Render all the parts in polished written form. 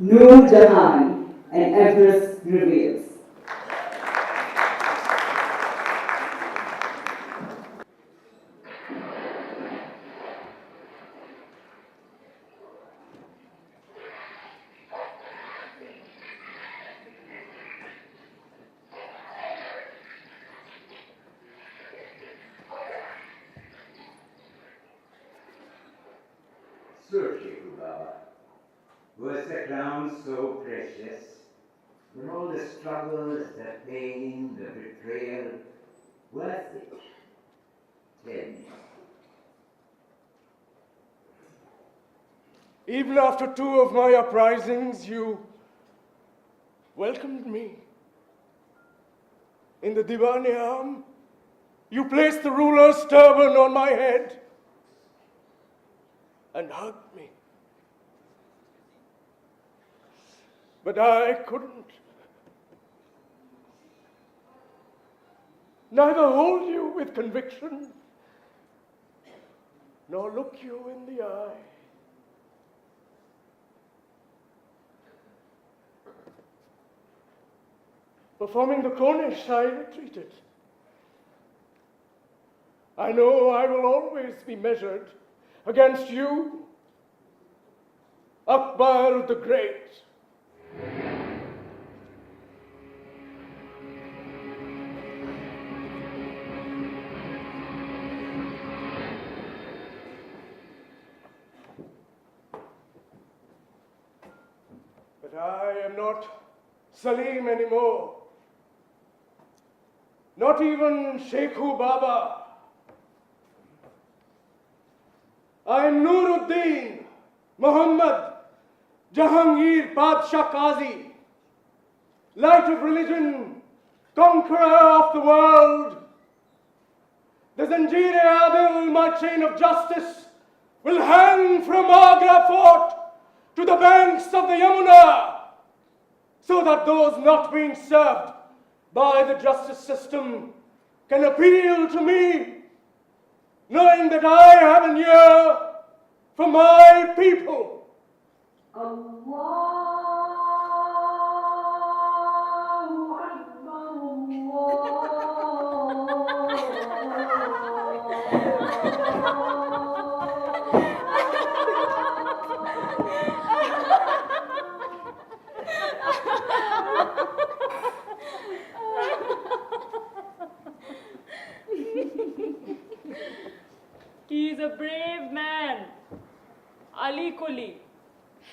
Noorjahan and Empress Reveals. Certainly, Baba. Was the crown so precious? Were all the struggles, the pain, the betrayal worth it? Tell me. Even after 2 of my uprisings, you welcomed me. In the Divan-e-Am, you placed the ruler's turban on my head and hugged me. But I couldn't. Neither hold you with conviction, nor look you in the eye. Performing the Cornish, I retreated. I know I will always be measured against you, Akbar the Great. But I am not Salim anymore. Not even Sheikhu Baba. I am Nuruddin Muhammad Jahangir Padshah Qazi, light of religion, conqueror of the world. The Zanjir-e-Adil, my chain of justice, will hang from Agra fort to the banks of the Yamuna, so that those not being served by the justice system can appeal to me, knowing that I have an ear for my people. Allahu Akbar, He is a brave man, Ali Kuli.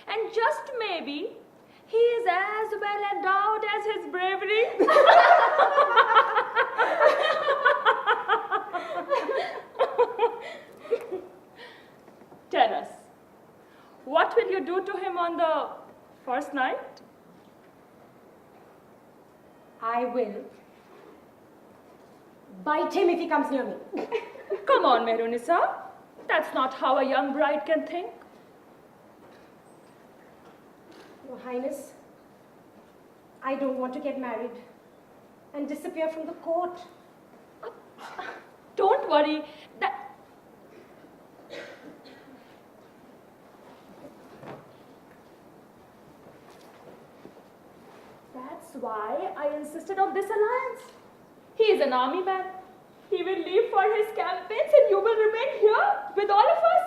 And just maybe, he is as well endowed as his bravery. Tell us, what will you do to him on the first night? I will bite him if he comes near me. Come on, Mehrunisa. That's not how a young bride can think. Your Highness, I don't want to get married and disappear from the court. Don't worry. That's why I insisted on this alliance. He is an army man. He will leave for his campaigns and you will remain here with all of us.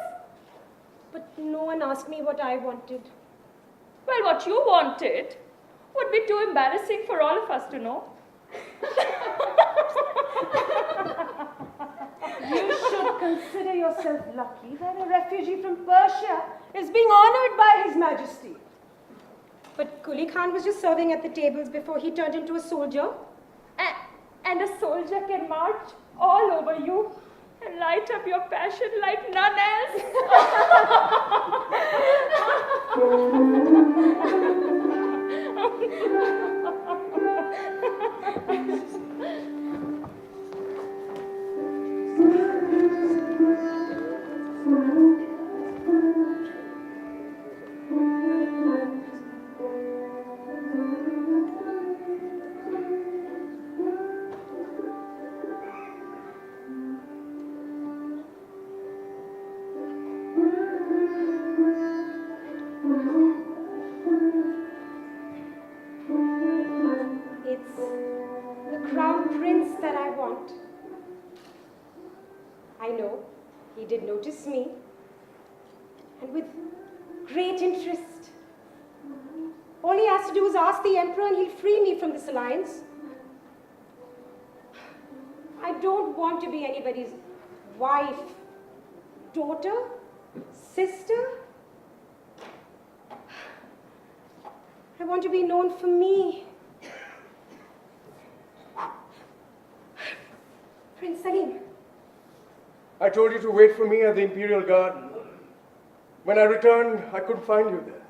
But no one asked me what I wanted. Well, what you wanted would be too embarrassing for all of us to know. You should consider yourself lucky that a refugee from Persia is being honored by His Majesty. But Kuli Khan was just serving at the tables before he turned into a soldier. And a soldier can march all over you and light up your passion like none else. know he did notice me, and with great interest. All he has to do is ask the Emperor and he'll free me from this alliance. I don't want to be anybody's wife, daughter, sister. I want to be known for me. Prince Salim. I told you to wait for me at the Imperial Garden. When I returned, I couldn't find you there.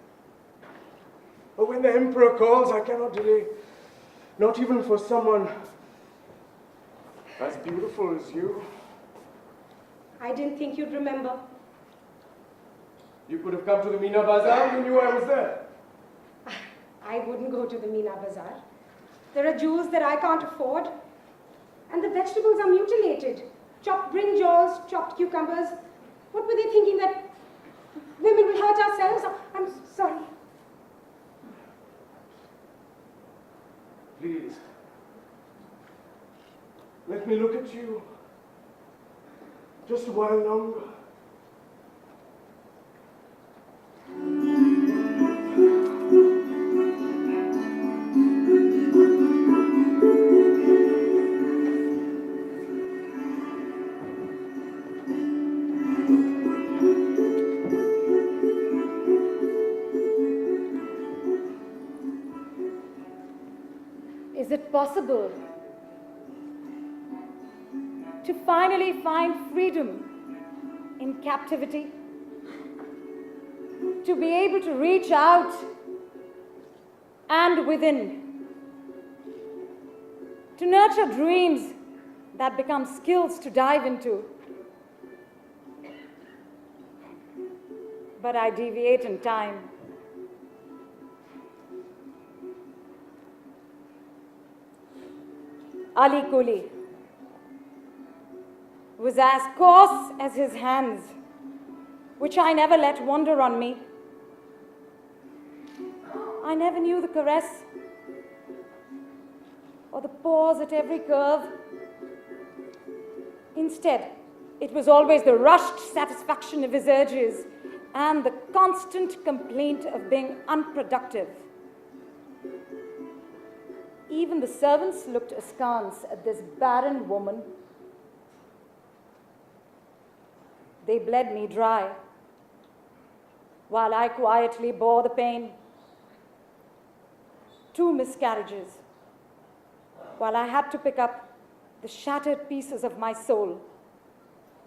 But when the Emperor calls, I cannot delay. Not even for someone as beautiful as you. I didn't think you'd remember. You could have come to the Meena Bazaar. You knew I was there. I wouldn't go to the Meena Bazaar. There are jewels that I can't afford. And the vegetables are mutilated. Chopped brinjals, chopped cucumbers. What were they thinking, that women will hurt ourselves? I'm sorry. Please, let me look at you just a while longer. Is it possible to finally find freedom in captivity? To be able to reach out and within? To nurture dreams that become skills to dive into? But I deviate in time. Ali Kuli was as coarse as his hands, which I never let wander on me. I never knew the caress or the pause at every curve. Instead, it was always the rushed satisfaction of his urges and the constant complaint of being unproductive. Even the servants looked askance at this barren woman. They bled me dry, while I quietly bore the pain. 2 miscarriages, while I had to pick up the shattered pieces of my soul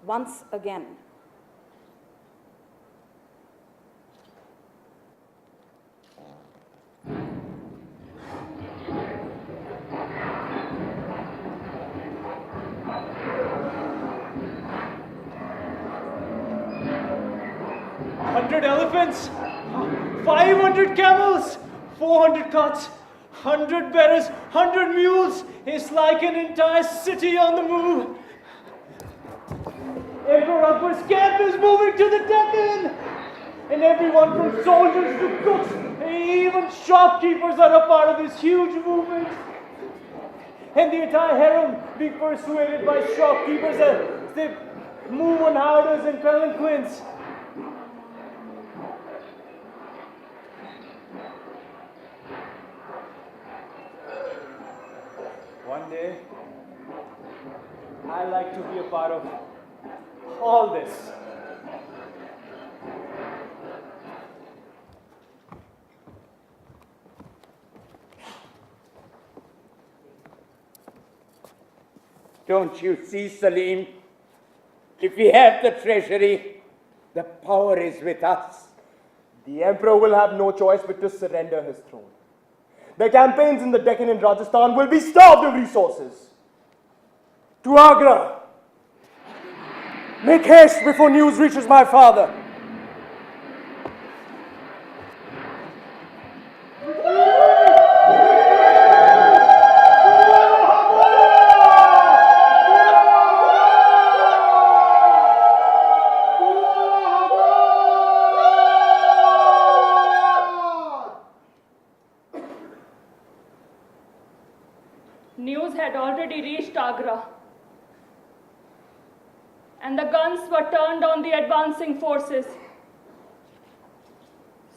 once again. Elephants, 500 camels, 400 carts, 100 bearers, 100 mules. It's like an entire city on the move. Emperor Akbar's camp is moving to the Deccan. And everyone from soldiers to cooks, even shopkeepers are a part of this huge movement. And the entire harem being persuaded by shopkeepers as they move on howdahs and palanquins. One day, I like to be a part of all this. Don't you see, Salim? If we have the treasury, the power is with us. The Emperor will have no choice but to surrender his throne. The campaigns in the Deccan and Rajasthan will be starved of resources. To Agra. Make haste before news reaches my father. News had already reached Agra, and the guns were turned on the advancing forces.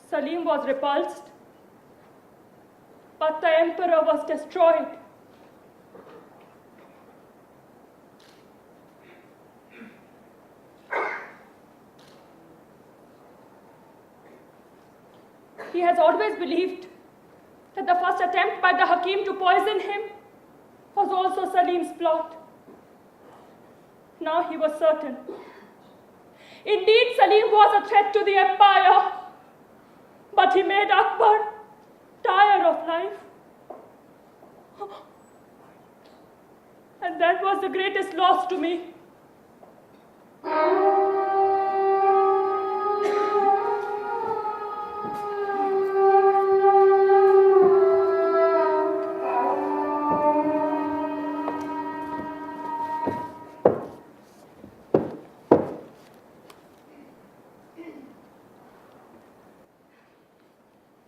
Salim was repulsed, but the emperor was destroyed. He has always believed that the first attempt by the Hakim to poison him was also Salim's plot. Now he was certain. Indeed, Salim was a threat to the empire, but he made Akbar tire of life. And that was the greatest loss to me.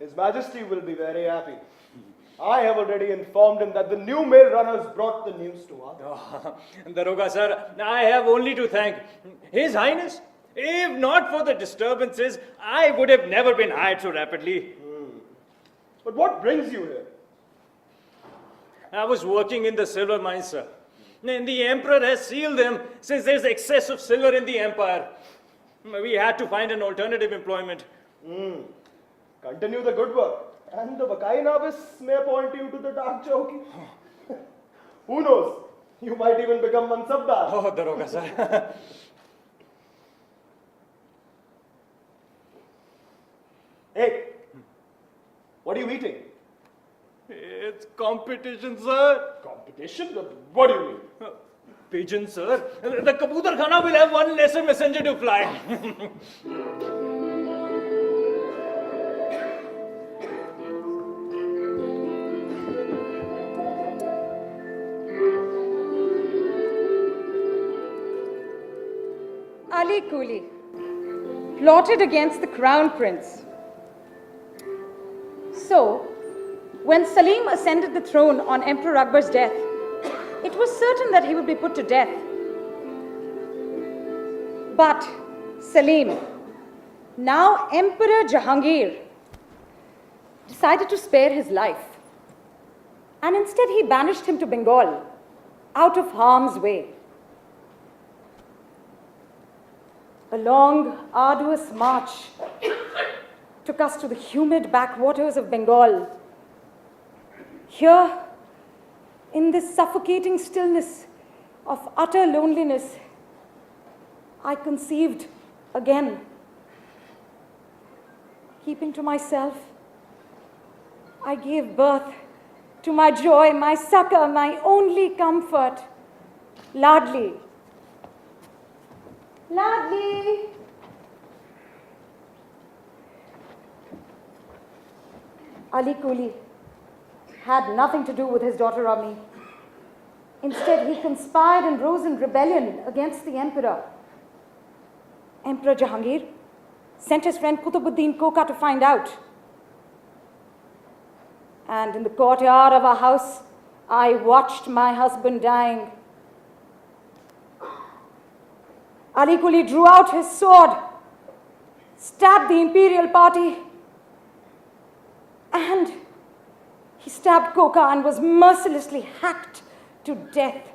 His Majesty will be very happy. I have already informed him that the new mail runners brought the news to us. Oh, Daroga sir, I have only to thank His Highness. If not for the disturbances, I would have never been hired so rapidly. But what brings you here? I was working in the silver mines, sir. And the emperor has sealed them since there's excess of silver in the empire. We had to find an alternative employment. Continue the good work. And the Vakai Navis may appoint you to the dark chowki. Who knows? You might even become Mansabdar. Oh, Daroga sir. Hey, what are you eating? It's competition, sir. Competition? What do you mean? Pigeon, sir. The Kabutar Khana will have one lesser messenger to fly. Ali Kuli plotted against the crown prince. So, when Salim ascended the throne on Emperor Akbar's death, it was certain that he would be put to death. But Salim, now Emperor Jahangir, decided to spare his life. And instead he banished him to Bengal, out of harm's way. A long, arduous march took us to the humid backwaters of Bengal. Here, in this suffocating stillness of utter loneliness, I conceived again. Keeping to myself, I gave birth to my joy, my succor, my only comfort, Ladli. Ladli! Ali Kuli had nothing to do with his daughter Rami. Instead, he conspired and rose in rebellion against the emperor. Emperor Jahangir sent his friend Kutubuddin Koka to find out. And in the courtyard of our house, I watched my husband dying. Ali Kuli drew out his sword, stabbed the imperial party, and he stabbed Koka and was mercilessly hacked to death.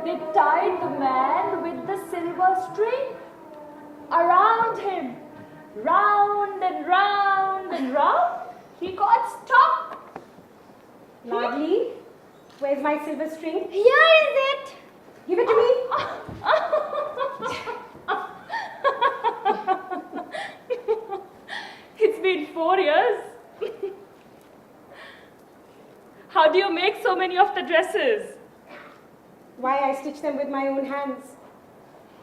They tied the man with the silver string around him, round and round and round. He got stuck. Ladli, where's my silver string? Here is it. Give it to me. It's been 4 years. How do you make so many of the dresses? Why, I stitch them with my own hands.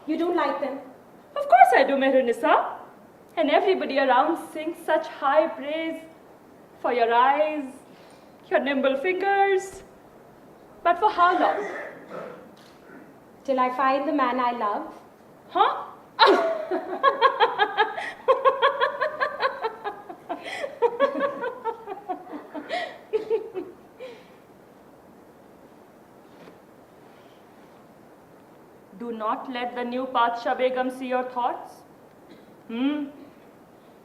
You don't like them? Of course I do, Mehrunissa. And everybody around sings such high praise for your eyes, your nimble fingers. But for how long? Till I find the man I love. Huh? Do not let the new Padsha Begum see your thoughts.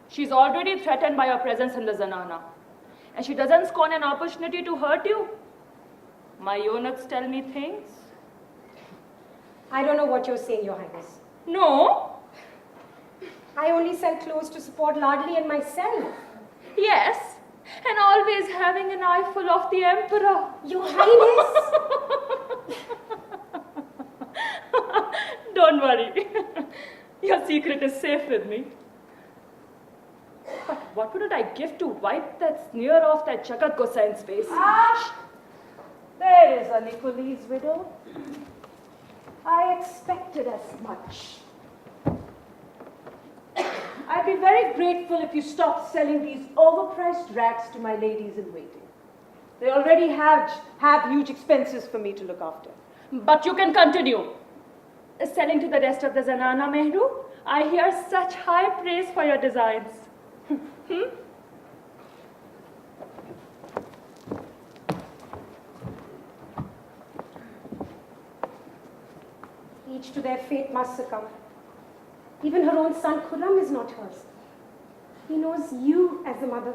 She's already threatened by your presence in the Zanana. And she doesn't scorn an opportunity to hurt you. My eunuchs tell me things. I don't know what you're saying, Your Highness. No? I only sell clothes to support Ladli and myself. Yes. And always having an eyeful of the Emperor. Your Highness! Don't worry. Your secret is safe with me. But what wouldn't I give to wipe that sneer off that Jagat Gosain's face? Ah! There is Ali Kuli's widow. I expected as much. I'd be very grateful if you stopped selling these overpriced rags to my ladies in waiting. They already have huge expenses for me to look after. But you can continue. Selling to the rest of the Zanana, Mehru, I hear such high praise for your designs. Each to their fate must succumb. Even her own son Khurram is not hers. He knows you as a mother.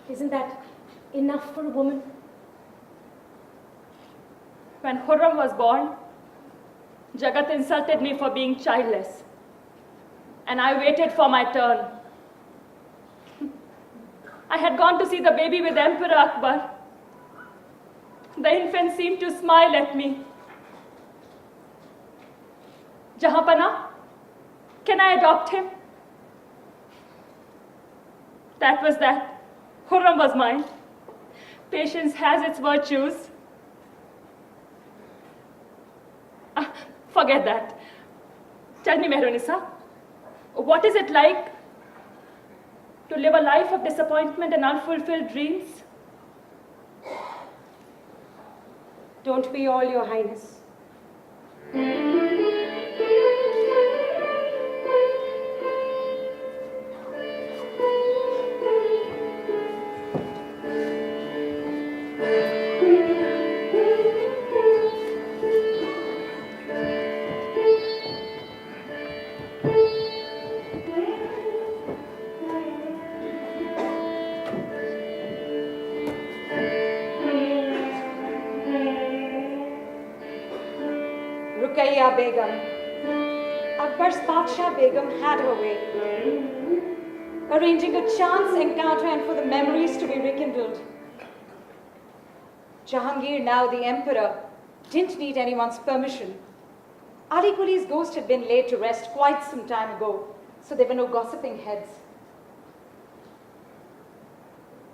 Isn't that enough for a woman? When Khurram was born, Jagat insulted me for being childless. And I waited for my turn. I had gone to see the baby with Emperor Akbar. The infant seemed to smile at me. Jahapana, can I adopt him? That was that. Khurram was mine. Patience has its virtues. Forget that. Tell me, Mehrunisa, what is it like to live a life of disappointment and unfulfilled dreams? Don't we all, Your Highness? Ruqayya Begum. Akbar's Padsha Begum had her way, arranging a chance encounter and for the memories to be rekindled. Jahangir, now the emperor, didn't need anyone's permission. Ali Kuli's ghost had been laid to rest quite some time ago, so there were no gossiping heads.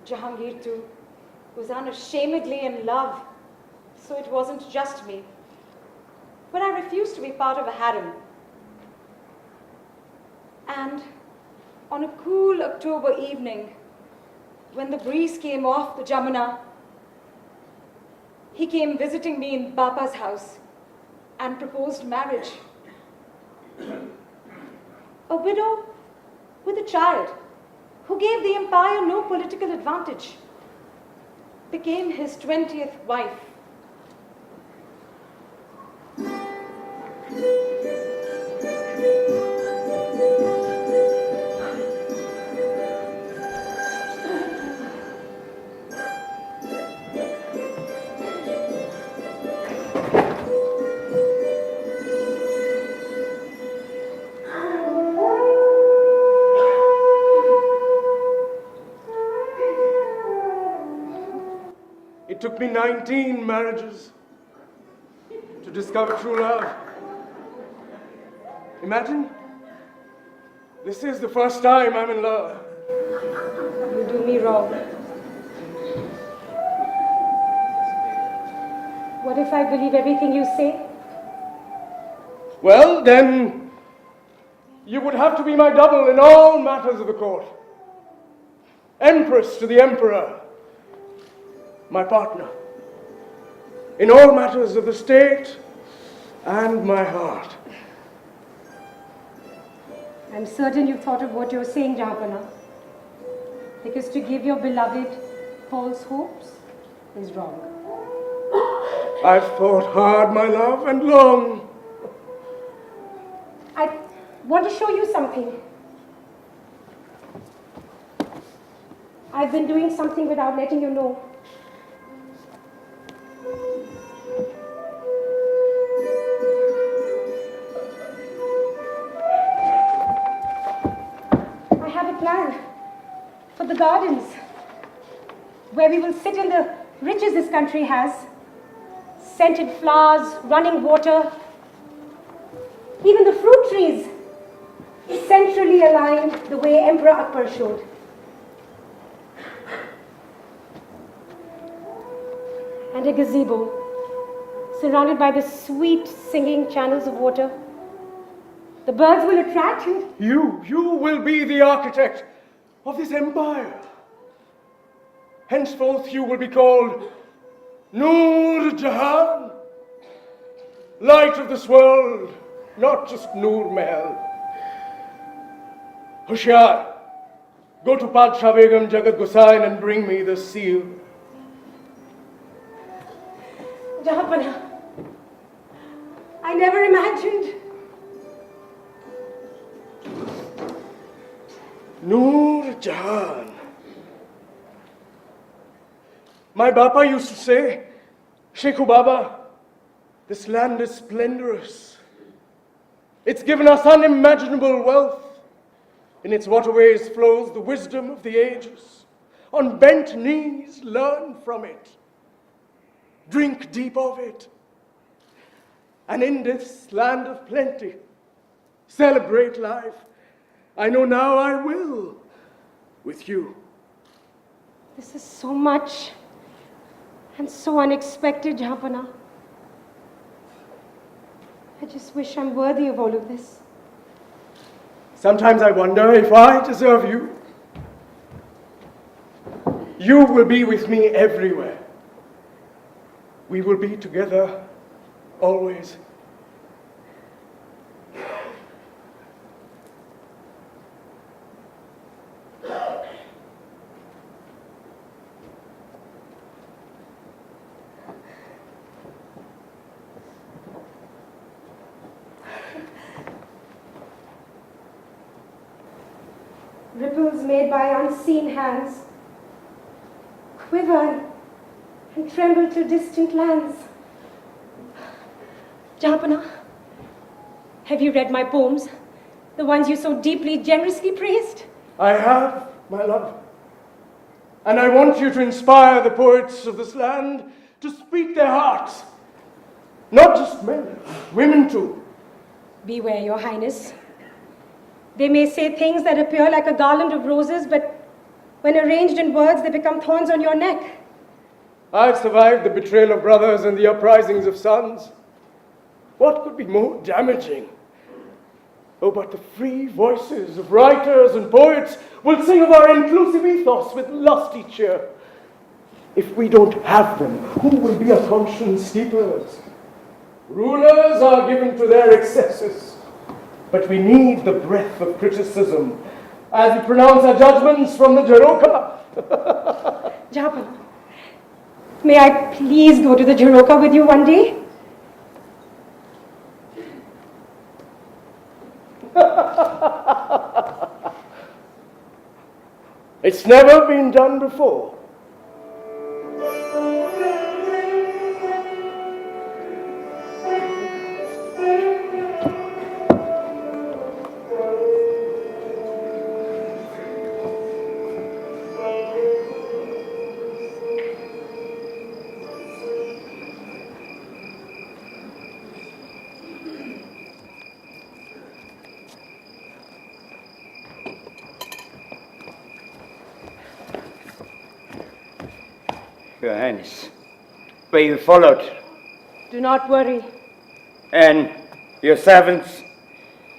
Jahangir, too, was unashamedly in love, so it wasn't just me. But I refused to be part of a harem. And on a cool October evening, when the breeze came off the Jamuna, he came visiting me in Bapa's house and proposed marriage. A widow with a child who gave the empire no political advantage became his 20th wife. It took me 19 marriages to discover true love. Imagine, this is the first time I'm in love. You do me wrong. What if I believe everything you say? Well, then, you would have to be my double in all matters of the court. Empress to the Emperor, my partner, in all matters of the state and my heart. I'm certain you've thought of what you're saying, Jahanpana. Because to give your beloved false hopes is wrong. I've thought hard, my love, and long. I want to show you something. I've been doing something without letting you know. I have a plan for the gardens, where we will sit in the riches this country has. Scented flowers, running water, even the fruit trees, centrally aligned the way Emperor Akbar showed. And a gazebo, surrounded by the sweet singing channels of water. The birds will attract and... You will be the architect of this empire. Henceforth you will be called Noorjahan, light of this world, not just Noor Mahal. Hushiyar, go to Padshah Begum Jagat Gosain and bring me the seal. Jahanpana, I never imagined. Noorjahan. My Bapa used to say, Sheikhu Baba, this land is splendorous. It's given us unimaginable wealth. In its waterways flows the wisdom of the ages. On bent knees, learn from it. Drink deep of it. And in this land of plenty, celebrate life. I know now I will with you. This is so much and so unexpected, Jahanpana. I just wish I'm worthy of all of this. Sometimes I wonder if I deserve you. You will be with me everywhere. We will be together always. Ripples made by unseen hands quiver and tremble to distant lands. Jahanpana, have you read my poems? The ones you so deeply, generously praised? I have, my love. And I want you to inspire the poets of this land to speak their hearts. Not just men, women too. Beware, Your Highness. They may say things that appear like a garland of roses, but when arranged in words, they become thorns on your neck. I've survived the betrayal of brothers and the uprisings of sons. What could be more damaging? Oh, but the free voices of writers and poets will sing of our inclusive ethos with lusty cheer. If we don't have them, who will be our conscience keepers? Rulers are given to their excesses, but we need the breath of criticism as we pronounce our judgments from the Jaroka. Jahanpana, may I please go to the Jaroka with you one day? It's never been done before. Your Highness, were you followed? Do not worry. And your servants?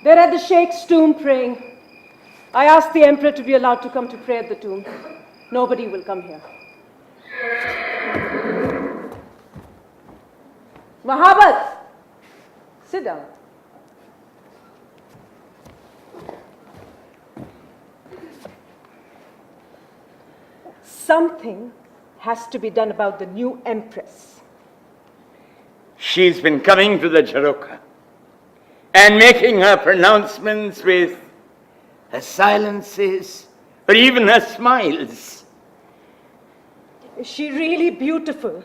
They're at the Sheikh's tomb praying. I asked the Emperor to be allowed to come to pray at the tomb. Nobody will come here. Mahabat, sit down. Something has to be done about the new Empress. She's been coming to the Jharoka and making her pronouncements with her silences or even her smiles. Is she really beautiful?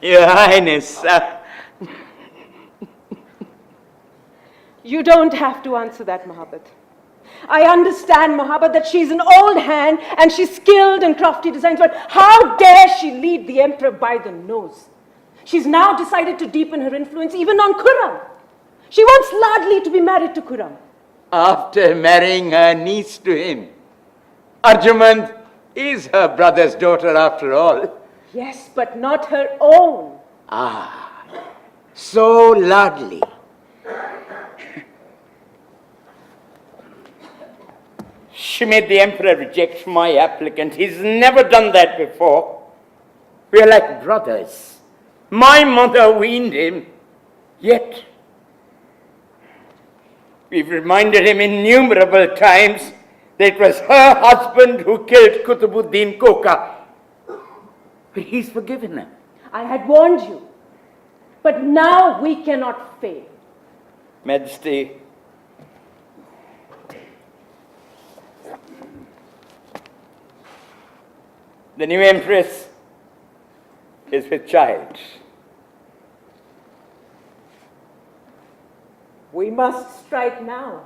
Your Highness, You don't have to answer that, Mahabat. I understand, Mahabat, that she's an old hand and she's skilled in crafty designs, but how dare she lead the emperor by the nose? She's now decided to deepen her influence even on Khurram. She wants Ladli to be married to Khurram. after marrying her niece to him, Arjumand is her brother's daughter after all. Yes, but not her own. Ah, so Ladli. She made the emperor reject my applicant. He's never done that before. We're like brothers. My mother weaned him, yet we've reminded him innumerable times that it was her husband who killed Kutubuddin Koka. But he's forgiven her. I had warned you, but now we cannot fail. Majesty, the new empress is with child. We must strike now.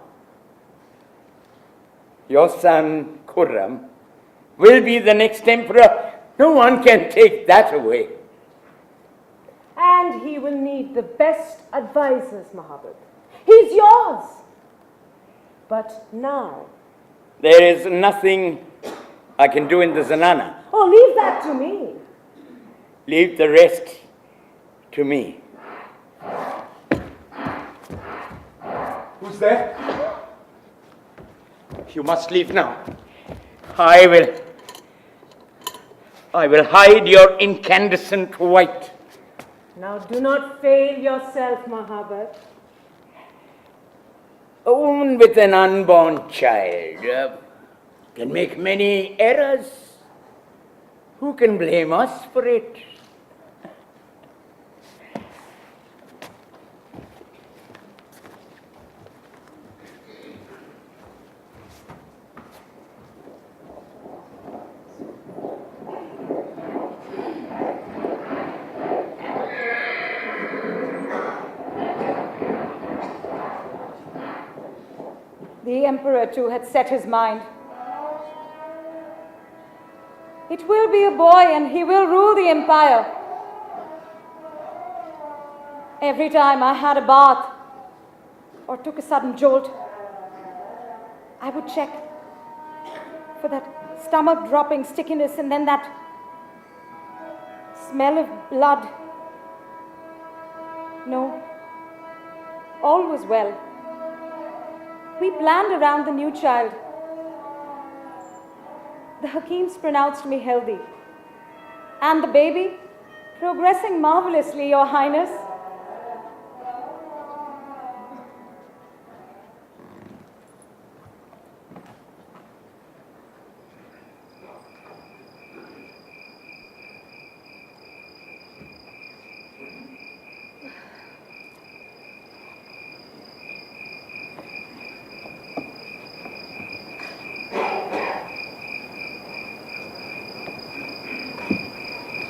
Your son, Khurram, will be the next emperor. No one can take that away. And he will need the best advisors, Mahabad. He's yours. But now... There is nothing I can do in the Zanana. Oh, leave that to me. Leave the rest to me. Who's there? You must leave now. I will hide your incandescent white. Now do not fail yourself, Mahabad. A woman with an unborn child can make many errors. Who can blame us for it? The emperor, too, had set his mind. It will be a boy and he will rule the empire. Every time I had a bath or took a sudden jolt, I would check for that stomach-dropping stickiness and then that smell of blood. No, all was well. We planned around the new child. The Hakims pronounced me healthy. And the baby, progressing marvelously, Your Highness.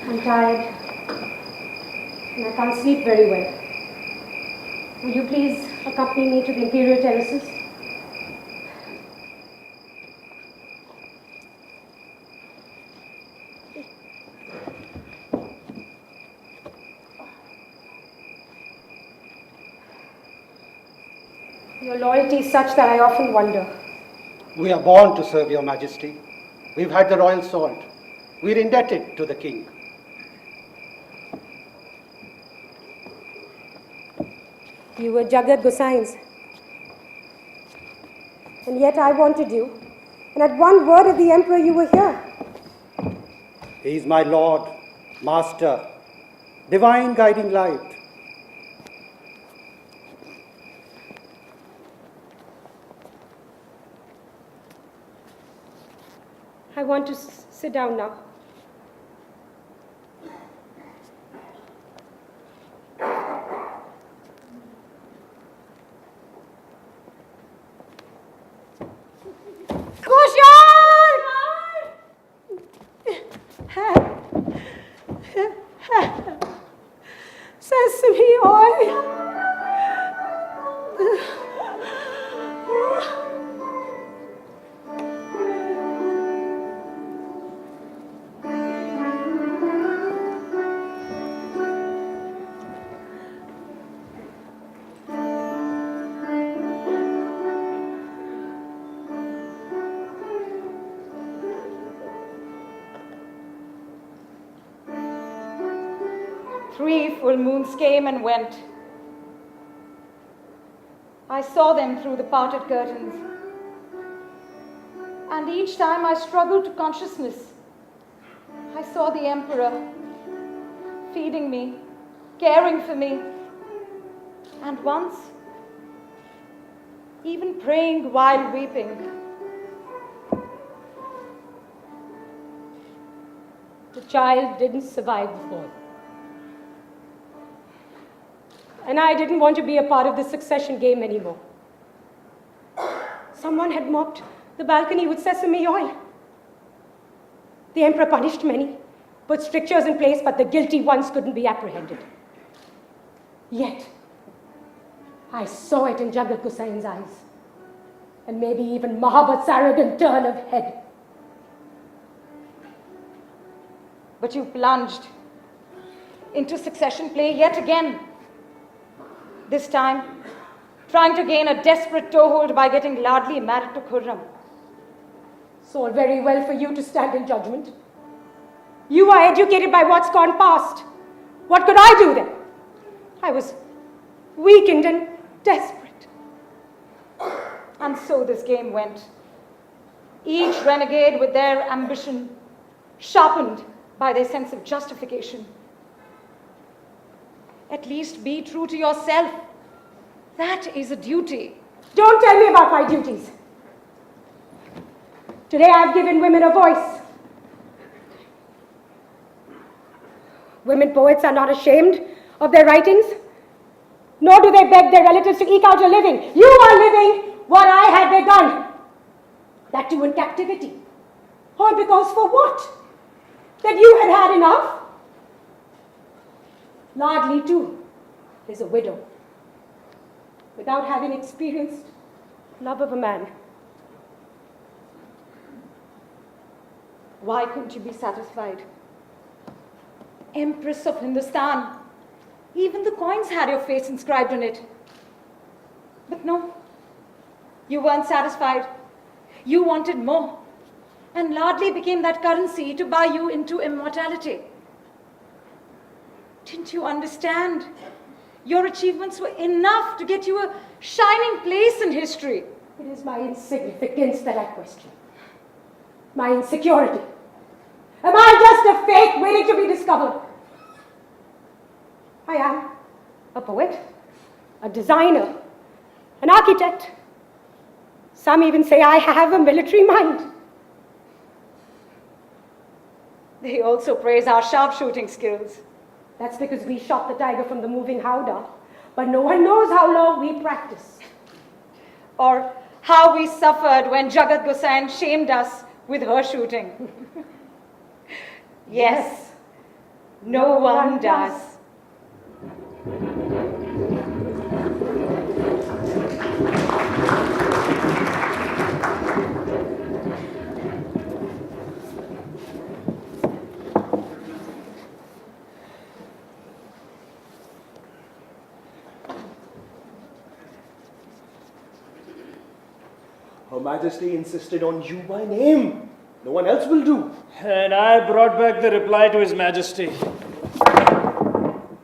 I'm tired, and I can't sleep very well. Will you please accompany me to the imperial terraces? Your loyalty is such that I often wonder. We are born to serve your majesty. We've had the royal salt. We're indebted to the king. You were Jagat Gosain's. And yet I wanted you. And at one word of the Emperor, you were here. He is my Lord, Master, divine guiding light. I want to sit down now. Sesame oil. Three full moons came and went. I saw them through the parted curtains. And each time I struggled to consciousness, I saw the Emperor feeding me, caring for me, and once even praying while weeping. The child didn't survive the fall. And I didn't want to be a part of the succession game anymore. Someone had mopped the balcony with sesame oil. The Emperor punished many, put strictures in place, but the guilty ones couldn't be apprehended. Yet, I saw it in Jagat Gosain's eyes, and maybe even Mahabhat's arrogant turn of head. But you plunged into succession play yet again. This time, trying to gain a desperate toehold by getting Ladli married to Khurram. It's all very well for you to stand in judgment. You are educated by what's gone past. What could I do then? I was weakened and desperate. And so this game went. Each renegade with their ambition sharpened by their sense of justification. At least be true to yourself. That is a duty. Don't tell me about my duties. Today I've given women a voice. Women poets are not ashamed of their writings, nor do they beg their relatives to eke out a living. You are living what I had begun. That too in captivity. All because for what? That you had had enough? Ladli, too, is a widow, without having experienced love of a man. Why couldn't you be satisfied? Empress of Hindustan. Even the coins had your face inscribed on it. But no, you weren't satisfied. You wanted more. And Ladli became that currency to buy you into immortality. Didn't you understand? Your achievements were enough to get you a shining place in history. It is my insignificance that I question. My insecurity. Am I just a fake waiting to be discovered? I am a poet, a designer, an architect. Some even say I have a military mind. They also praise our sharpshooting skills. That's because we shot the tiger from the moving howdah, but no one knows how long we practiced. Or how we suffered when Jagat Gosain shamed us with her shooting. Yes, no one does. Her Majesty insisted on you by name. No one else will do. And I brought back the reply to His Majesty.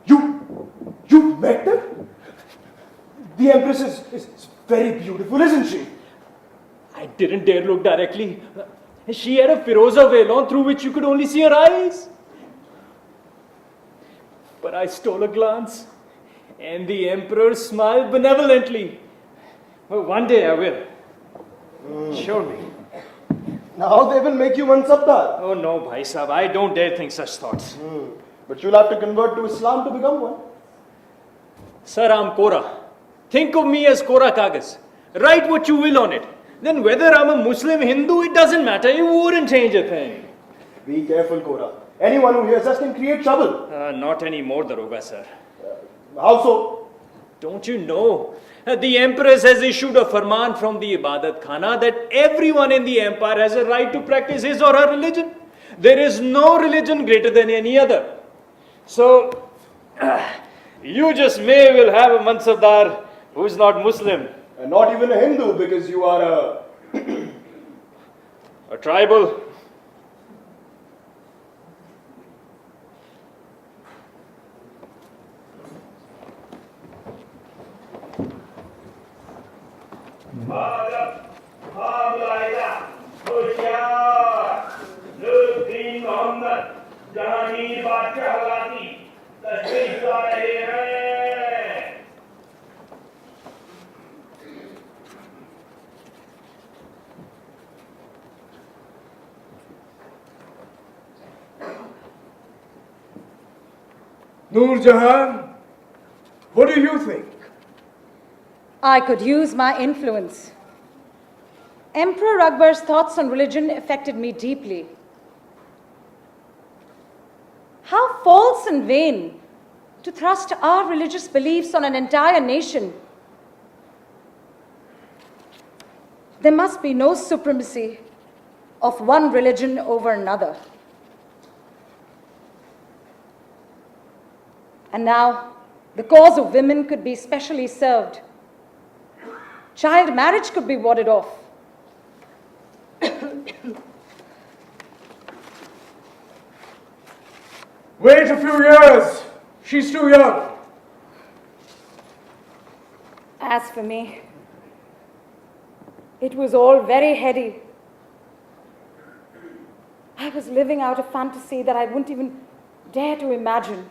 You met them? The Empress is very beautiful, isn't she? I didn't dare look directly. She had a Firoza veil on through which you could only see her eyes. But I stole a glance, and the Emperor smiled benevolently. Well, one day I will. Surely. Now they will make you Mansabdar. Oh no, Bhai Sahib, I don't dare think such thoughts. But you'll have to convert to Islam to become one. Sir, I'm Kora. Think of me as Kora Kagas. Write what you will on it. Then whether I'm a Muslim, Hindu, it doesn't matter. It wouldn't change a thing. Be careful, Kora. Anyone who hears us can create trouble. Not anymore, Daroga, sir. How so? Don't you know? The Empress has issued a farman from the Ibadat Khana that everyone in the empire has a right to practice his or her religion. There is no religion greater than any other. So, you just will have a Mansabdar who's not Muslim. And not even a Hindu because you are a tribal. Noorjahan, what do you think? I could use my influence. Emperor Akbar's thoughts on religion affected me deeply. How false and vain to thrust our religious beliefs on an entire nation. There must be no supremacy of one religion over another. And now, the cause of women could be specially served. Child marriage could be warded off. Wait a few years. She's too young. As for me, it was all very heady. I was living out a fantasy that I wouldn't even dare to imagine.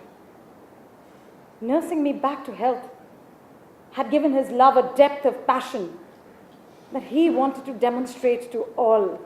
Nursing me back to health had given his love a depth of passion that he wanted to demonstrate to all.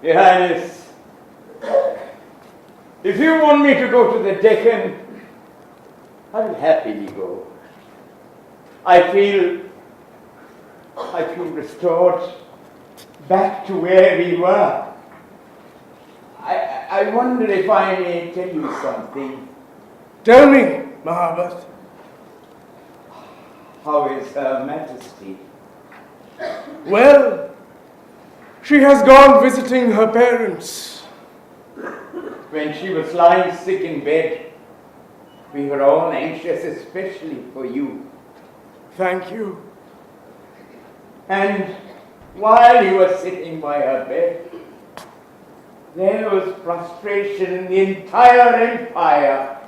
Your Highness, if you want me to go to the Deccan, I will happily go. I feel restored back to where we were. I wonder if I may tell you something. Tell me, Mahabat. How is Her Majesty? Well, she has gone visiting her parents. When she was lying sick in bed, we were all anxious, especially for you. Thank you. And while you were sitting by her bed, there was frustration in the entire empire.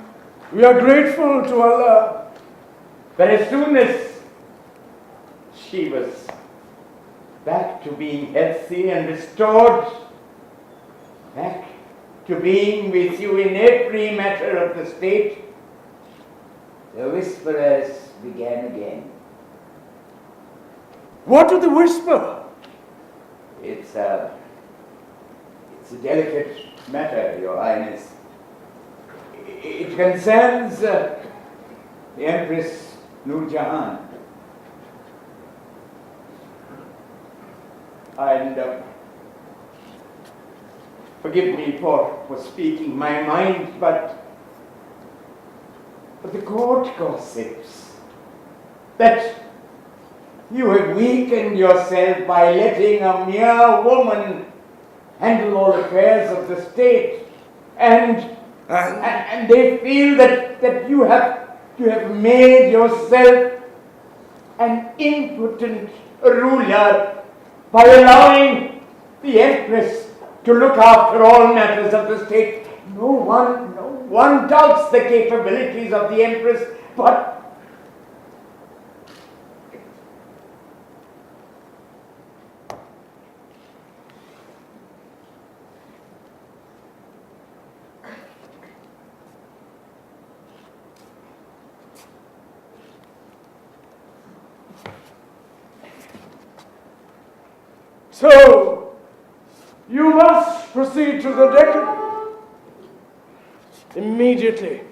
We are grateful to Allah. But as soon as she was back to being healthy and restored, back to being with you in every matter of the state, the whisperers began again. What do they whisper? It's a delicate matter, Your Highness. It concerns the Empress Noorjahan. And forgive me for speaking my mind, but the court gossips that you have weakened yourself by letting a mere woman handle all affairs of the state, and they feel that you have made yourself an impotent ruler by allowing the Empress to look after all matters of the state. No one doubts the capabilities of the Empress, but So, you must proceed to the deck immediately.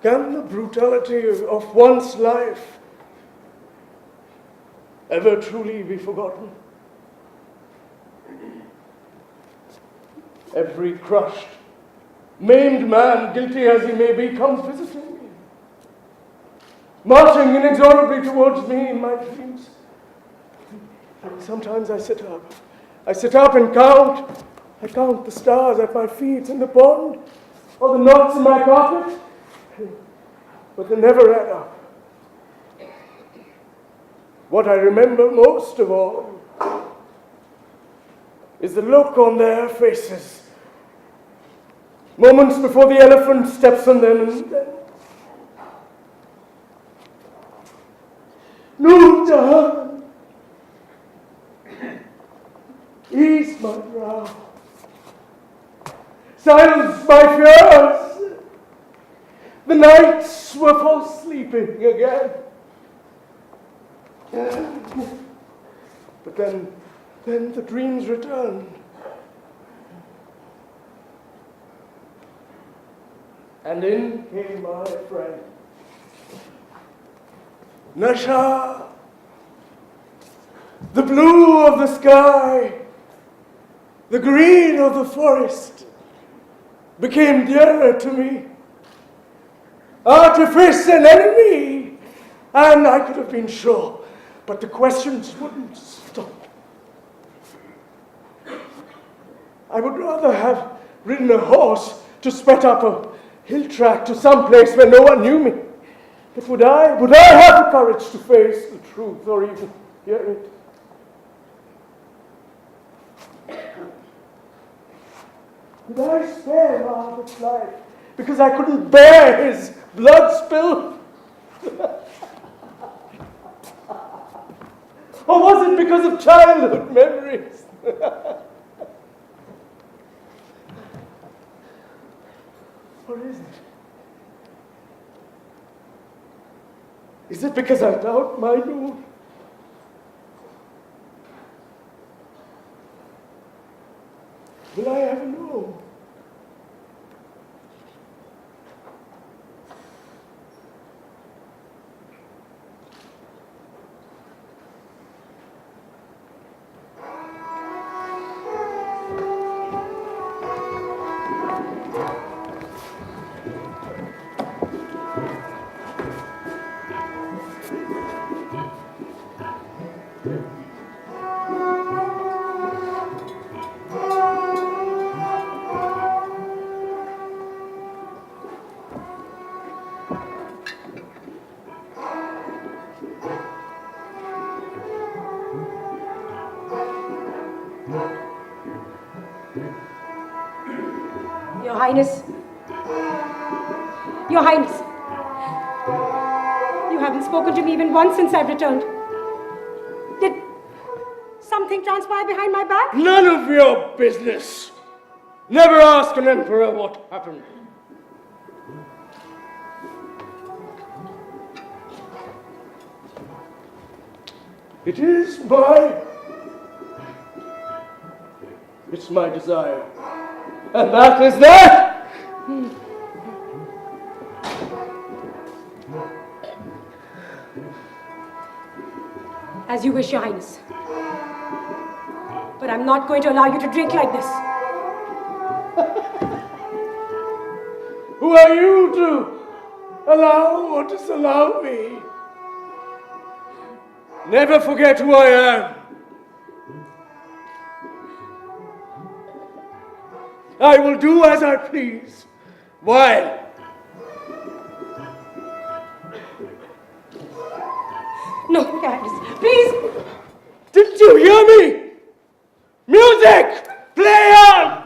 Can the brutality of one's life ever truly be forgotten? Every crushed, maimed man, guilty as he may be, comes visiting me, marching inexorably towards me in my dreams. And sometimes I sit up and count. I count the stars at my feet in the pond, or the knots in my carpet, but they never add up. What I remember most of all is the look on their faces, moments before the elephant steps on them, and then Noorjahan, ease my brow, silence my fears. The nights were for sleeping again. But then the dreams returned. And in came my friend, Nasha. The blue of the sky, the green of the forest became dearer to me. Artifice an enemy, and I could have been sure, but the questions wouldn't stop. I would rather have ridden a horse to sped up a hill track to some place where no one knew me. But would I have the courage to face the truth or even hear it? Would I spare Margaret's life because I couldn't bear his blood spill? Or was it because of childhood memories? Or is it? Is it because I doubt my Noor? Will I ever know? Your Highness, haven't spoken to me even once since I've returned. Did something transpire behind my back? None of your business. Never ask an emperor what happened. It is it's my desire. And that is that! As you wish, Your Highness. But I'm not going to allow you to drink like this. Who are you to allow or disallow me? Never forget who I am. I will do as I please. Why? No, Your Highness, please. Didn't you hear me? Music! Play on!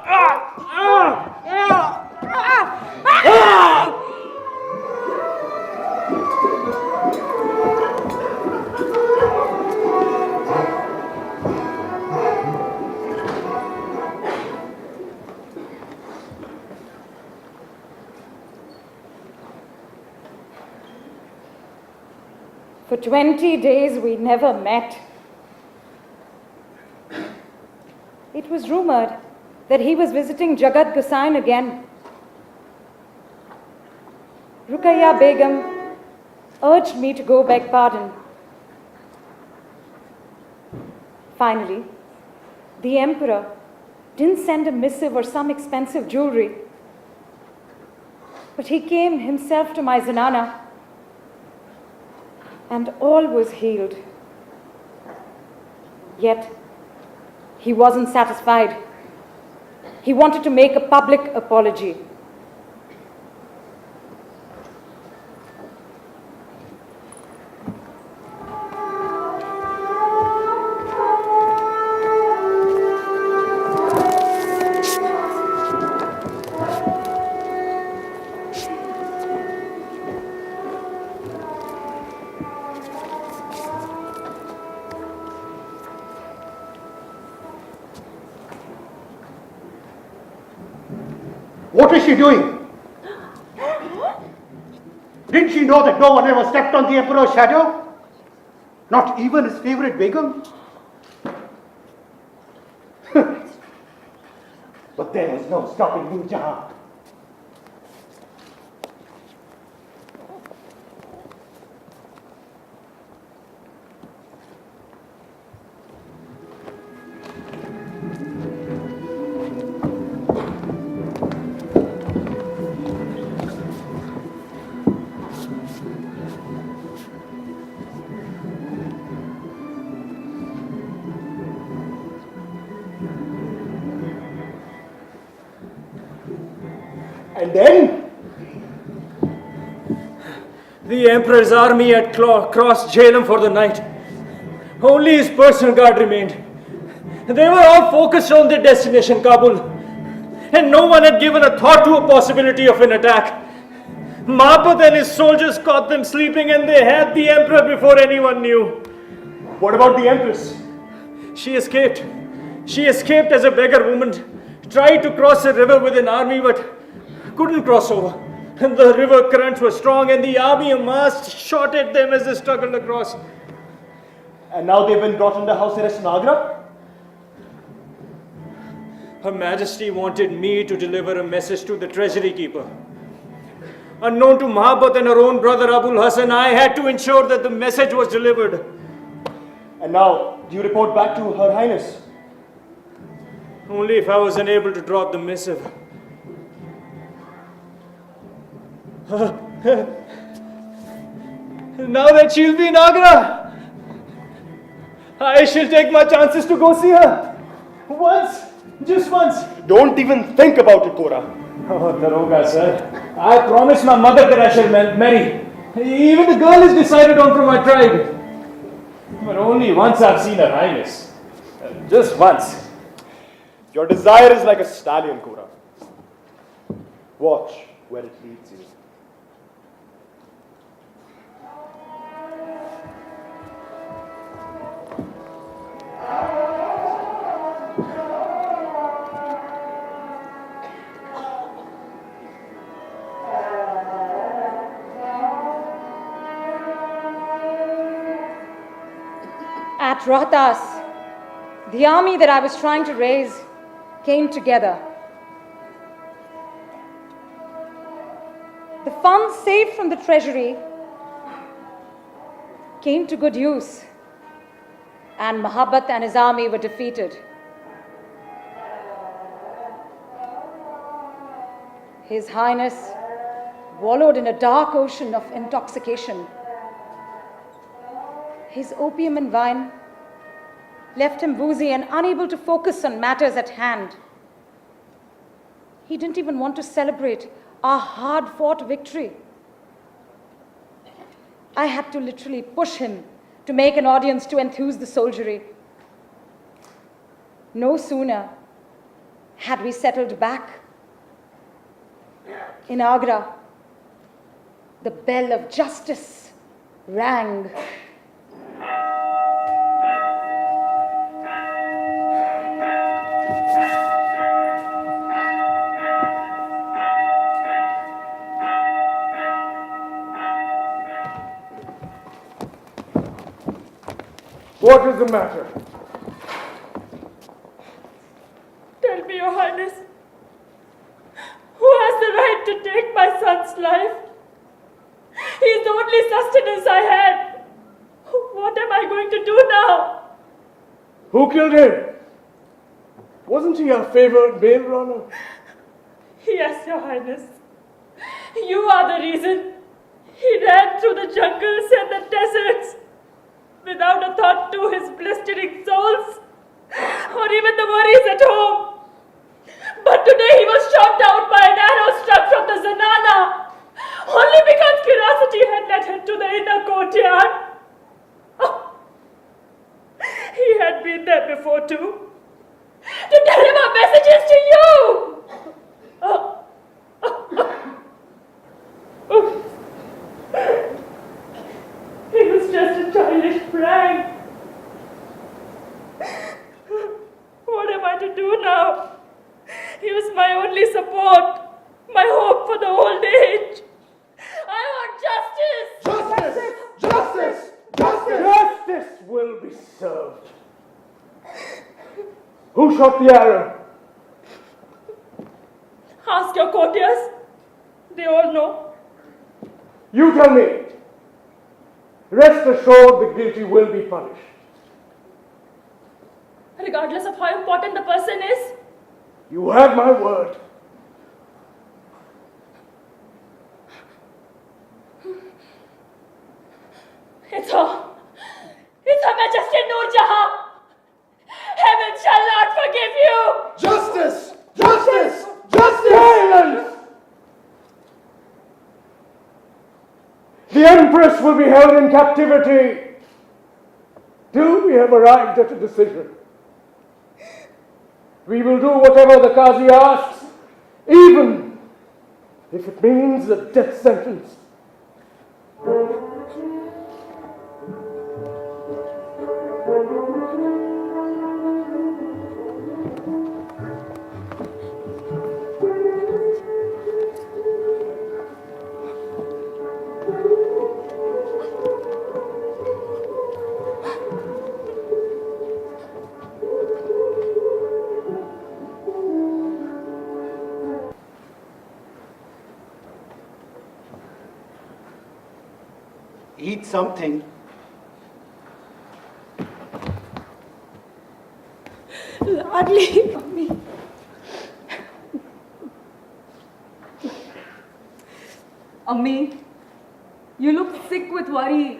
For 20 days we never met. It was rumored that he was visiting Jagat Gosain again. Ruqayya Begum urged me to go beg pardon. Finally, the emperor didn't send a missive or some expensive jewelry, but he came himself to my zanana, and all was healed. Yet, he wasn't satisfied. He wanted to make a public apology. What is she doing? Didn't she know that no one ever stepped on the emperor's shadow? Not even his favorite Begum? But there is no stopping Noorjahan. And then? The Emperor's army had crossed Jhelum for the night. Only his personal guard remained. They were all focused on their destination, Kabul. And no one had given a thought to a possibility of an attack. Mahapat and his soldiers caught them sleeping, and they had the Emperor before anyone knew. What about the Empress? She escaped. She escaped as a beggar woman. Tried to cross a river with an army, but couldn't cross over. And the river currents were strong, and the army amassed shot at them as they struggled across. And now they've been brought under house arrest in Agra? Her Majesty wanted me to deliver a message to the treasury keeper. Unknown to Mahabat and her own brother Abul Hassan, I had to ensure that the message was delivered. And now, do you report back to Her Highness? Only if I was unable to drop the missive. Now that she'll be in Agra, I shall take my chances to go see her. Once, just once. Don't even think about it, Kora. Oh, Daroga, sir. I promised my mother that I shall marry. Even the girl is decided on from my tribe. But only once I've seen Her Highness. Just once. Your desire is like a stallion, Kora. Watch where it leads you. At Rohtas, the army that I was trying to raise came together. The funds saved from the treasury came to good use, and Mahabbat and his army were defeated. His Highness wallowed in a dark ocean of intoxication. His opium and wine left him woozy and unable to focus on matters at hand. He didn't even want to celebrate our hard-fought victory. I had to literally push him to make an audience to enthuse the soldiery. No sooner had we settled back in Agra, the bell of justice rang. What is the matter? Tell me, Your Highness, who has the right to take my son's life? He is the only sustenance I had. What am I going to do now? Who killed him? Wasn't he our favored mail runner? Yes, Your Highness. You are the reason. He ran through the jungles and the deserts without a thought to his blistering soles or even the worries at home. But today he was shot down by an arrow struck from the Zanana only because curiosity had led him to the inner courtyard. Oh, he had been there before too, to deliver messages to you. Oh. It was just a childish prank. What am I to do now? He was my only support, my hope for the old age. I want justice! Justice! Justice will be served. Who shot the arrow? Ask your courtiers. They all know. You tell me. Rest assured the guilty will be punished. Regardless of how important the person is. You have my word. It's Her Majesty Noorjahan. Heaven shall not forgive you. Justice! Justice! Justice! Silence! The Empress will be held in captivity till we have arrived at a decision. We will do whatever the Qazi asks, even if it means a death sentence. Eat something. Ladly, Mummy. Ammi, you look sick with worry.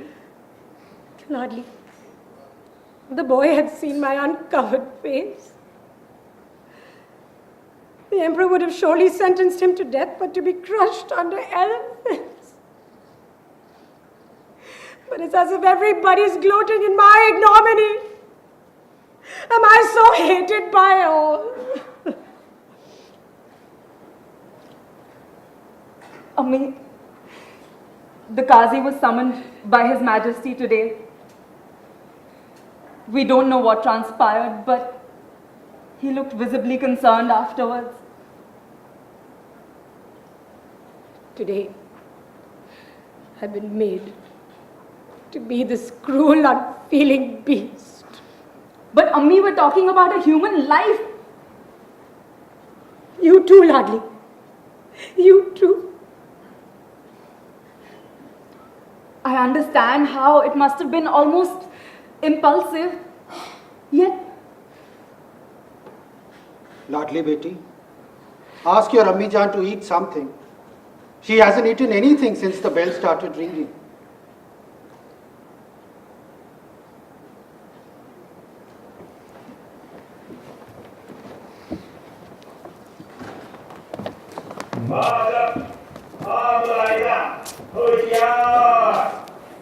Ladly. The boy had seen my uncovered face. The Emperor would have surely sentenced him to death, but to be crushed under elephants. But it's as if everybody's gloating in my ignominy. Am I so hated by all? Ammi, the Qazi was summoned by His Majesty today. We don't know what transpired, but he looked visibly concerned afterwards. Today, I've been made to be this cruel, unfeeling beast. But Ammi, we're talking about a human life. You too, Ladli. You too. I understand how it must have been almost impulsive. Yet, Ladli beti, ask your Ammi Jaan to eat something. She hasn't eaten anything since the bell started ringing.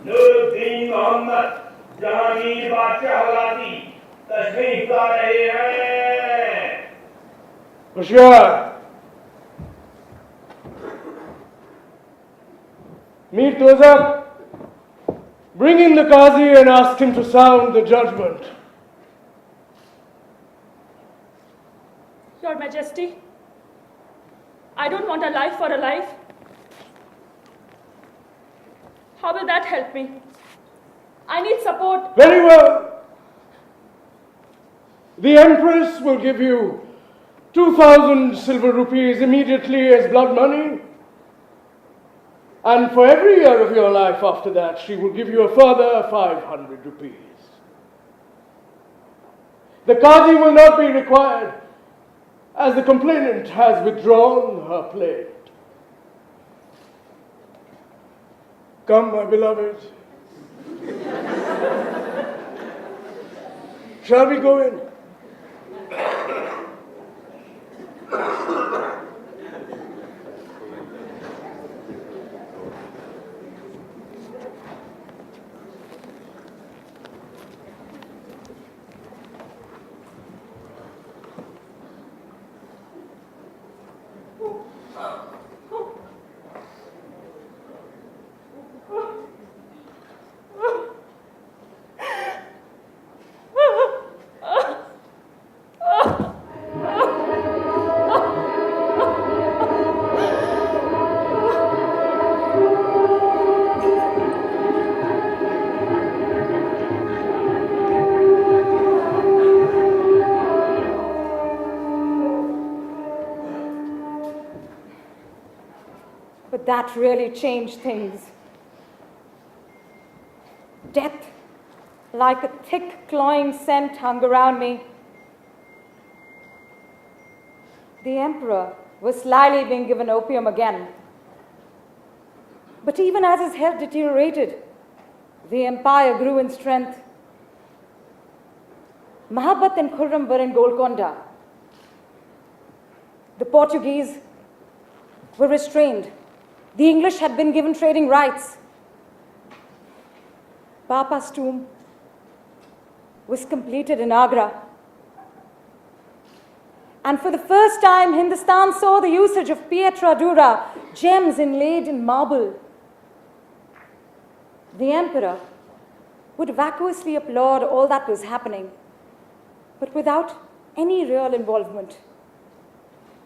Nooruddin Mohammad Jahangir बादशाह हलाती तशरीफ ला रहे हैं। होशियार, meet Tozak. Bring in the Qazi and ask him to sound the judgment. Your Majesty, I don't want a life for a life. How will that help me? I need support. Very well. The Empress will give you 2,000 silver rupees immediately as blood money. And for every year of your life after that, she will give you a further 500 rupees. The Qazi will not be required, as the complainant has withdrawn her plaint. Come, my beloved. Shall we go in? But that really changed things. Death, like a thick, clawing scent, hung around me. The emperor was slyly being given opium again. But even as his health deteriorated, the empire grew in strength. Mahabbat and Khurram were in Golconda. The Portuguese were restrained. The English had been given trading rights. Papa's tomb was completed in Agra. And for the first time, Hindustan saw the usage of pietra dura, gems inlaid in marble. The emperor would vacuously applaud all that was happening, but without any real involvement.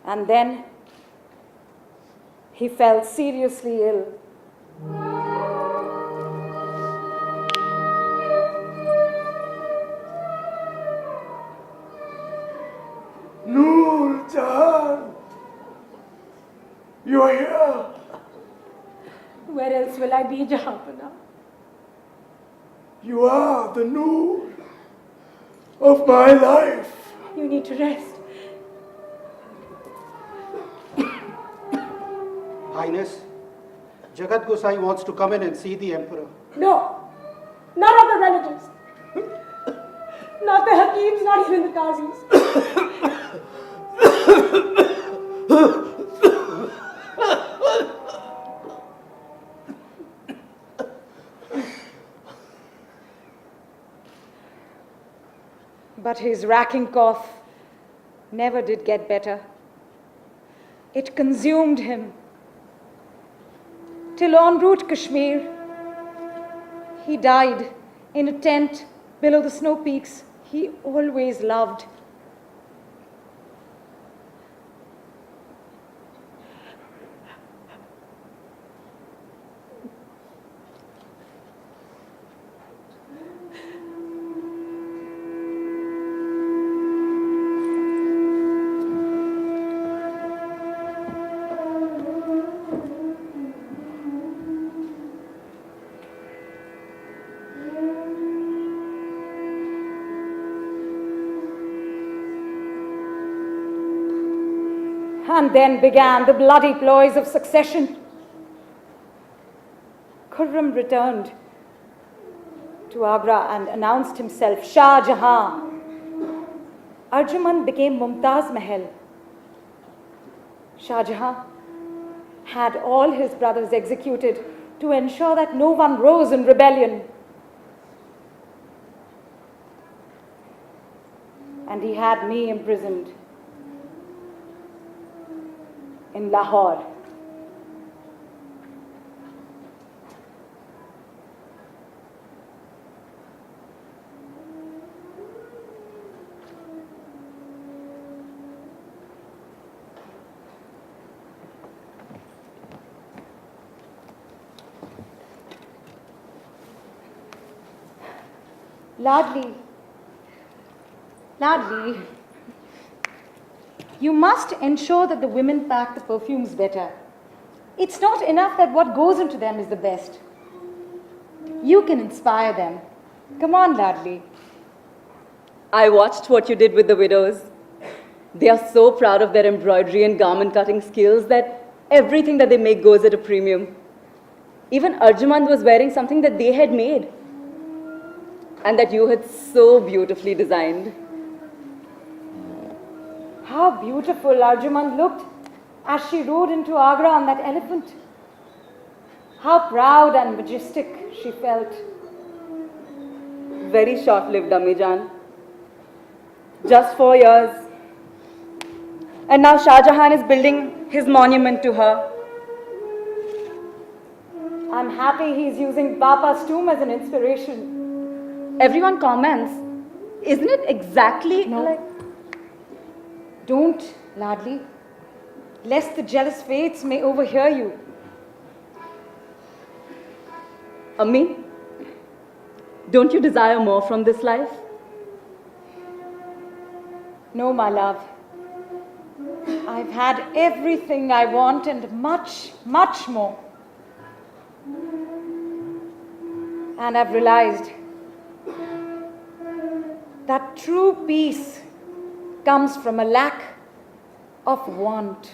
And then he fell seriously ill. Noorjahan, you are here. Where else will I be, Jahanpana? You are the Noor of my life. You need to rest. Highness, Jagat Gosai wants to come in and see the emperor. No, none of the relatives. Not the Hakims, not even the Qazis. But his racking cough never did get better. It consumed him. Till en route Kashmir, he died in a tent below the snow peaks he always loved. And then began the bloody ploys of succession. Khurram returned to Agra and announced himself Shah Jahan. Arjuman became Mumtaz Mahal. Shah Jahan had all his brothers executed to ensure that no one rose in rebellion. And he had me imprisoned in Lahore. Ladli, you must ensure that the women pack the perfumes better. It's not enough that what goes into them is the best. You can inspire them. Come on, Ladli. I watched what you did with the widows. They are so proud of their embroidery and garment cutting skills that everything that they make goes at a premium. Even Arjuman was wearing something that they had made and that you had so beautifully designed. How beautiful Arjuman looked as she rode into Agra on that elephant. How proud and majestic she felt. Very short-lived, Ammi Jaan. Just 4 years. And now Shah Jahan is building his monument to her. I'm happy he's using Papa's tomb as an inspiration. Everyone comments, isn't it exactly like... Don't, Ladli, lest the jealous fates may overhear you. Ammi, don't you desire more from this life? No, my love. I've had everything I want and much, much more. And I've realized that true peace comes from a lack of want.